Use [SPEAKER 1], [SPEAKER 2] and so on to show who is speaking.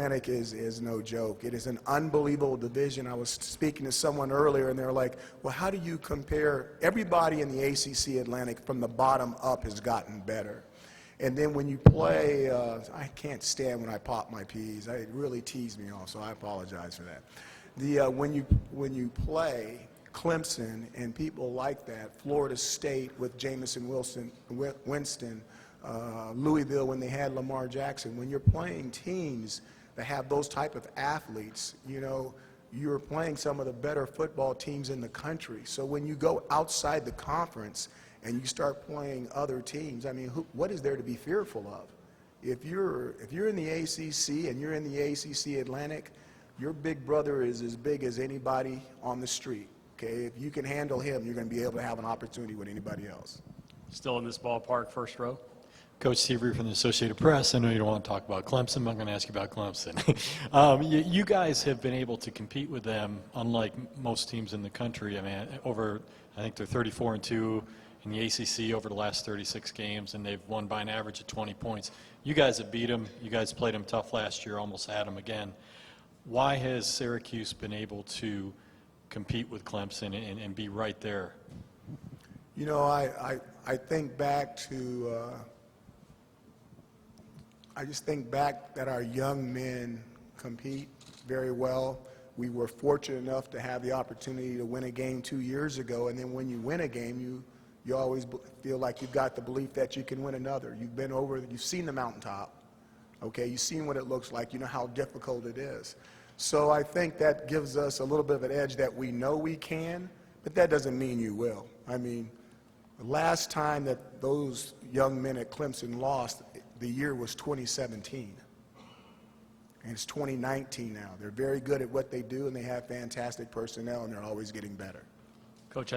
[SPEAKER 1] Atlantic is no joke. It is an unbelievable division. I was speaking to someone earlier, and they're like, well, how do you compare? Everybody in the ACC Atlantic from the bottom up has gotten better. And then when you play, I can't stand when I pop my P's. It really teased me off, so I apologize for that. When you play Clemson and people like that, Florida State with Jameson Winston, Louisville when they had Lamar Jackson, when you're playing teams that have those type of athletes, you know, you're playing some of the better football teams in the country. So when you go outside the conference and you start playing other teams, I mean, what is there to be fearful of? If you're in the ACC and you're in the ACC Atlantic, your big brother is as big as anybody on the street. Okay, if you can handle him, you're going to be able to have an opportunity with anybody else.
[SPEAKER 2] Still in this ballpark, first row.
[SPEAKER 3] Coach Seaver from the Associated Press. I know you don't want to talk about Clemson, but I'm going to ask you about Clemson. You guys have been able to compete with them, unlike most teams in the country. I mean, I think they're 34-2 in the ACC over the last 36 games, and they've won by an average of 20 points. You guys have beat them. You guys played them tough last year, almost had them again. Why has Syracuse been able to compete with Clemson and be right there?
[SPEAKER 1] You know, I think back to I just think back that our young men compete very well. We were fortunate enough to have the opportunity to win a game 2 years ago, and then when you win a game, you always feel like you've got the belief that you can win another. You've seen the mountaintop, okay? You've seen what it looks like. You know how difficult it is. So I think that gives us a little bit of an edge that we know we can, but that doesn't mean you will. I mean, the last time that those young men at Clemson lost, the year was 2017. And it's 2019 now. They're very good at what they do, and they have fantastic personnel, and they're always getting better.